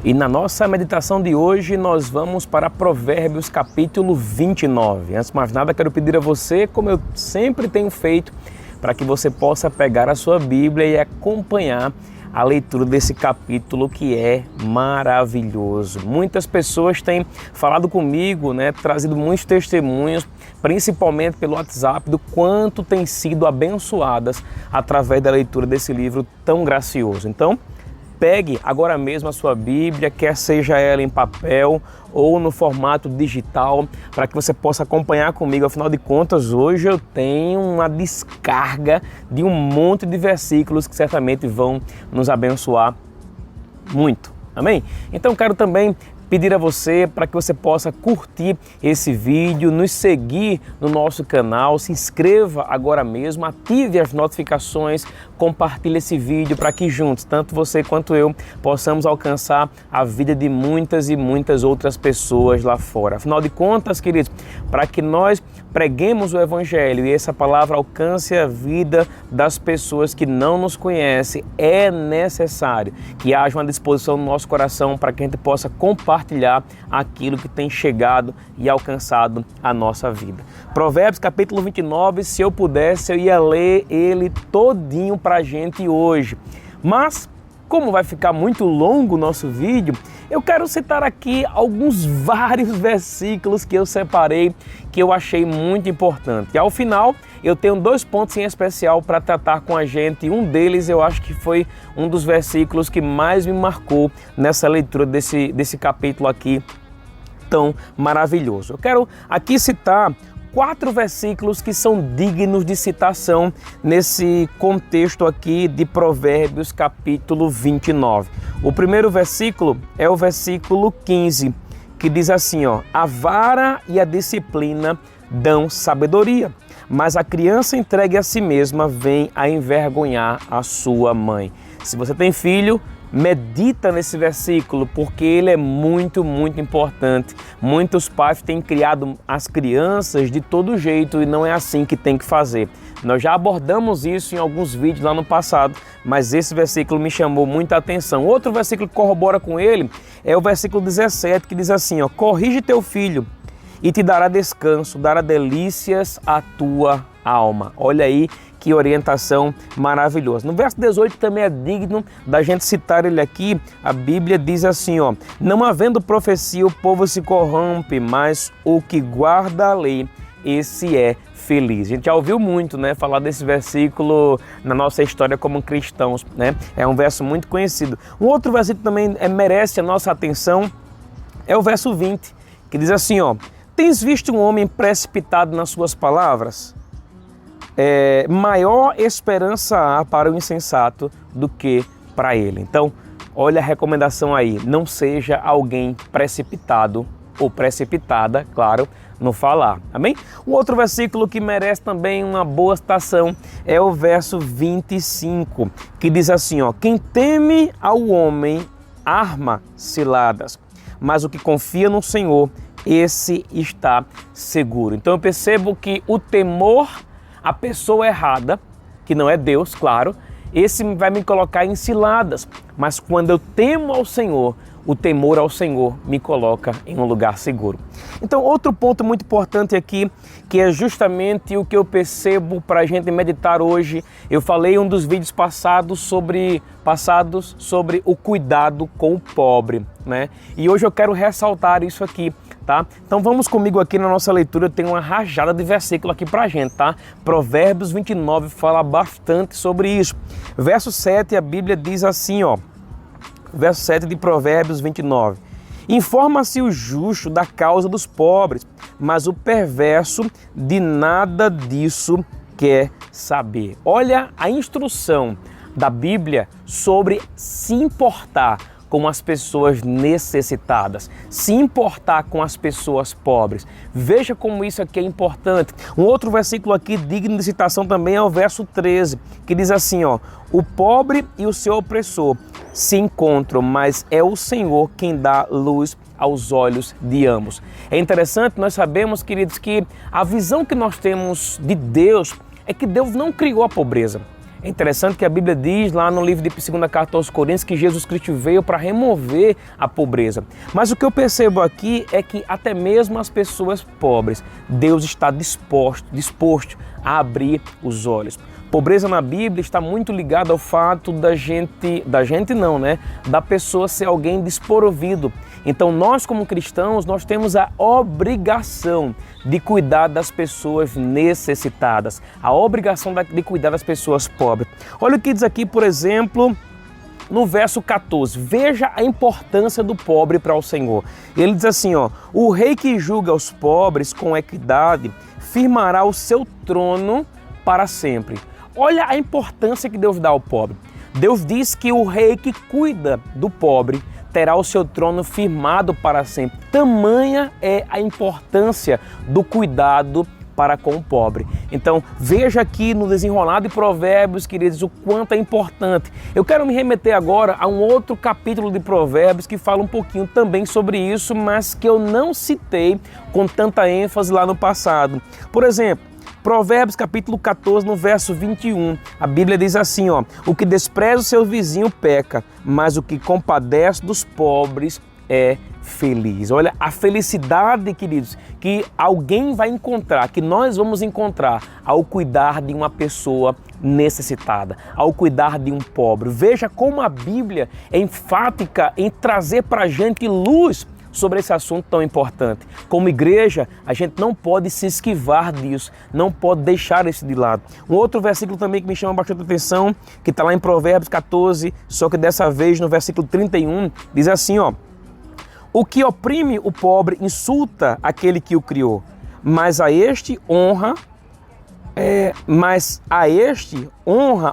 E na nossa meditação de hoje nós vamos para Provérbios capítulo 29. Antes de mais nada, quero pedir a você, como eu sempre tenho feito, para que você possa pegar a sua Bíblia e acompanhar a leitura desse capítulo que é maravilhoso. Muitas pessoas têm falado comigo, trazido muitos testemunhos, principalmente pelo WhatsApp, do quanto têm sido abençoadas através da leitura desse livro tão gracioso. Então, pegue agora mesmo a sua Bíblia, quer seja ela em papel ou no formato digital, para que você possa acompanhar comigo. Afinal de contas, hoje eu tenho uma descarga de um monte de versículos que certamente vão nos abençoar muito. Amém? Então quero também pedir a você para que você possa curtir esse vídeo, nos seguir no nosso canal, se inscreva agora mesmo, ative as notificações, compartilhe esse vídeo para que juntos, tanto você quanto eu, possamos alcançar a vida de muitas e muitas outras pessoas lá fora. Afinal de contas, queridos, para que nós preguemos o Evangelho e essa palavra alcance a vida das pessoas que não nos conhecem, é necessário que haja uma disposição no nosso coração para que a gente possa compartilhar aquilo que tem chegado e alcançado a nossa vida. Provérbios capítulo 29, se eu pudesse, eu ia ler ele todinho para a gente hoje. Mas, como vai ficar muito longo o nosso vídeo, eu quero citar aqui vários versículos que eu separei, que eu achei muito importante. E ao final, eu tenho 2 pontos em especial para tratar com a gente. Um deles eu acho que foi um dos versículos que mais me marcou nessa leitura desse capítulo aqui tão maravilhoso. Eu quero aqui citar 4 versículos que são dignos de citação nesse contexto aqui de Provérbios capítulo 29. O primeiro versículo é o versículo 15, que diz assim, a vara e a disciplina dão sabedoria, mas a criança entregue a si mesma vem a envergonhar a sua mãe. Se você tem filho, medita nesse versículo, porque ele é muito, muito importante. Muitos pais têm criado as crianças de todo jeito e não é assim que tem que fazer. Nós já abordamos isso em alguns vídeos lá no passado, mas esse versículo me chamou muita atenção. Outro versículo que corrobora com ele é o versículo 17, que diz assim, corrige teu filho e te dará descanso, dará delícias à tua alma. Olha aí que orientação maravilhosa. No verso 18 também é digno da gente citar ele aqui. A Bíblia diz assim, não havendo profecia o povo se corrompe, mas o que guarda a lei, esse é feliz. A gente já ouviu muito, falar desse versículo na nossa história como cristãos, É um verso muito conhecido. Um outro versículo também merece a nossa atenção, é o verso 20, que diz assim, tens visto um homem precipitado nas suas palavras? Maior esperança há para o insensato do que para ele. Então, olha a recomendação aí, não seja alguém precipitado ou precipitada, claro, no falar, amém? Um outro versículo que merece também uma boa citação é o verso 25, que diz assim, quem teme ao homem arma ciladas, mas o que confia no Senhor, esse está seguro. Então eu percebo que o temor a pessoa errada, que não é Deus, claro, esse vai me colocar em ciladas. Mas quando eu temo ao Senhor, o temor ao Senhor me coloca em um lugar seguro. Então, outro ponto muito importante aqui, que é justamente o que eu percebo para a gente meditar hoje. Eu falei em um dos vídeos passados sobre o cuidado com o pobre, E hoje eu quero ressaltar isso aqui, tá? Então vamos comigo aqui na nossa leitura, eu tenho uma rajada de versículo aqui pra gente, tá? Provérbios 29 fala bastante sobre isso. Verso 7, a Bíblia diz assim, verso 7 de Provérbios 29. Informa-se o justo da causa dos pobres, mas o perverso de nada disso quer saber. Olha a instrução da Bíblia sobre se importar com as pessoas necessitadas, se importar com as pessoas pobres. Veja como isso aqui é importante. Um outro versículo aqui digno de citação também é o verso 13, que diz assim, o pobre e o seu opressor se encontram, mas é o Senhor quem dá luz aos olhos de ambos. É interessante, nós sabemos, queridos, que a visão que nós temos de Deus é que Deus não criou a pobreza. É interessante que a Bíblia diz lá no livro de 2ª Carta aos Coríntios que Jesus Cristo veio para remover a pobreza. Mas o que eu percebo aqui é que até mesmo as pessoas pobres, Deus está disposto a abrir os olhos. Pobreza na Bíblia está muito ligada ao fato da pessoa ser alguém desprovido. Então nós como cristãos, nós temos a obrigação de cuidar das pessoas necessitadas, a obrigação de cuidar das pessoas pobres. Olha o que diz aqui, por exemplo, no verso 14, veja a importância do pobre para o Senhor. Ele diz assim, ó, o rei que julga os pobres com equidade firmará o seu trono para sempre. Olha a importância que Deus dá ao pobre. Deus diz que o rei que cuida do pobre terá o seu trono firmado para sempre. Tamanha é a importância do cuidado para com o pobre. Então, veja aqui no desenrolar de Provérbios, queridos, o quanto é importante. Eu quero me remeter agora a um outro capítulo de Provérbios que fala um pouquinho também sobre isso, mas que eu não citei com tanta ênfase lá no passado. Por exemplo, Provérbios capítulo 14, no verso 21, a Bíblia diz assim, ó, o que despreza o seu vizinho peca, mas o que compadece dos pobres é feliz. Olha, a felicidade, queridos, que alguém vai encontrar, que nós vamos encontrar ao cuidar de uma pessoa necessitada, ao cuidar de um pobre. Veja como a Bíblia é enfática em trazer para a gente luz sobre esse assunto tão importante. Como igreja, a gente não pode se esquivar disso, não pode deixar isso de lado. Um outro versículo também que me chama bastante atenção, que está lá em Provérbios 14, só que dessa vez no versículo 31, diz assim, ó, o que oprime o pobre insulta aquele que o criou, mas a este honra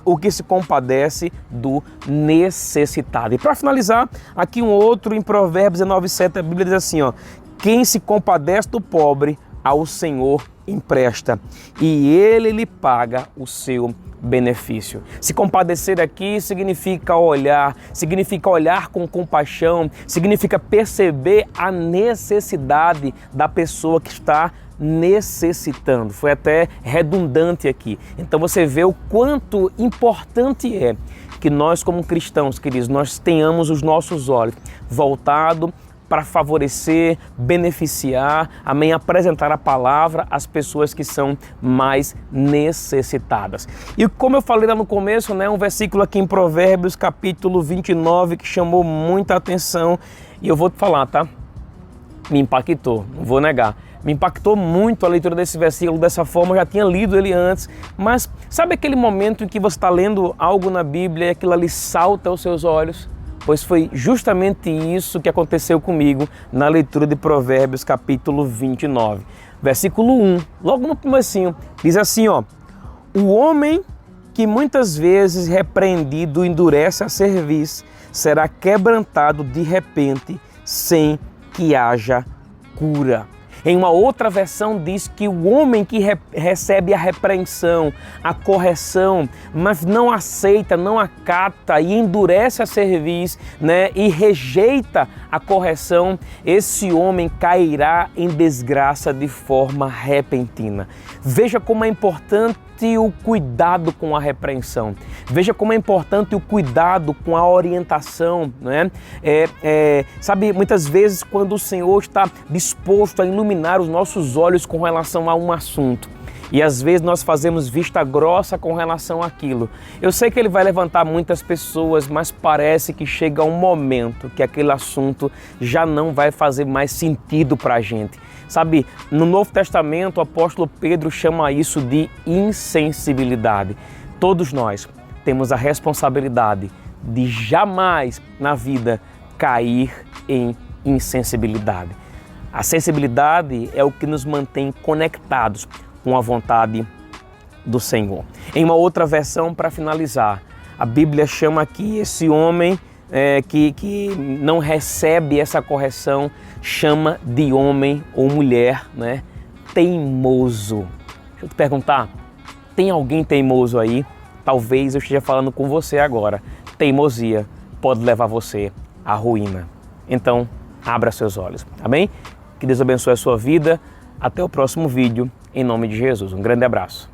o que se compadece do necessitado. E para finalizar, aqui um outro em Provérbios 19:7, a Bíblia diz assim, ó, quem se compadece do pobre, ao Senhor empresta, e ele lhe paga o seu benefício. Se compadecer aqui significa olhar com compaixão, significa perceber a necessidade da pessoa que está necessitando. Foi até redundante aqui. Então você vê o quanto importante é que nós como cristãos, queridos, nós tenhamos os nossos olhos voltados para favorecer, beneficiar, amém, apresentar a palavra às pessoas que são mais necessitadas. E como eu falei lá no começo, um versículo aqui em Provérbios, capítulo 29, que chamou muita atenção, e eu vou te falar, tá? Me impactou, não vou negar. Me impactou muito a leitura desse versículo dessa forma, eu já tinha lido ele antes, mas sabe aquele momento em que você está lendo algo na Bíblia e aquilo ali salta aos seus olhos? Pois foi justamente isso que aconteceu comigo na leitura de Provérbios capítulo 29. Versículo 1, logo no comecinho, diz assim, ó, o homem que muitas vezes repreendido endurece a cerviz, será quebrantado de repente sem que haja cura. Em uma outra versão diz que o homem que recebe a repreensão, a correção, mas não aceita, não acata e endurece a cerviz, e rejeita a correção, esse homem cairá em desgraça de forma repentina. Veja como é importante o cuidado com a repreensão. Veja como é importante o cuidado com a orientação, sabe, muitas vezes quando o Senhor está disposto a iluminar os nossos olhos com relação a um assunto, e às vezes nós fazemos vista grossa com relação àquilo. Eu sei que Ele vai levantar muitas pessoas, mas parece que chega um momento que aquele assunto já não vai fazer mais sentido para a gente. Sabe, no Novo Testamento, o apóstolo Pedro chama isso de insensibilidade. Todos nós temos a responsabilidade de jamais na vida cair em insensibilidade. A sensibilidade é o que nos mantém conectados com a vontade do Senhor. Em uma outra versão, para finalizar, a Bíblia chama aqui esse homem que não recebe essa correção, chama de homem ou mulher, teimoso. Deixa eu te perguntar, tem alguém teimoso aí? Talvez eu esteja falando com você agora. Teimosia pode levar você à ruína. Então, abra seus olhos, amém? Que Deus abençoe a sua vida. Até o próximo vídeo, em nome de Jesus. Um grande abraço.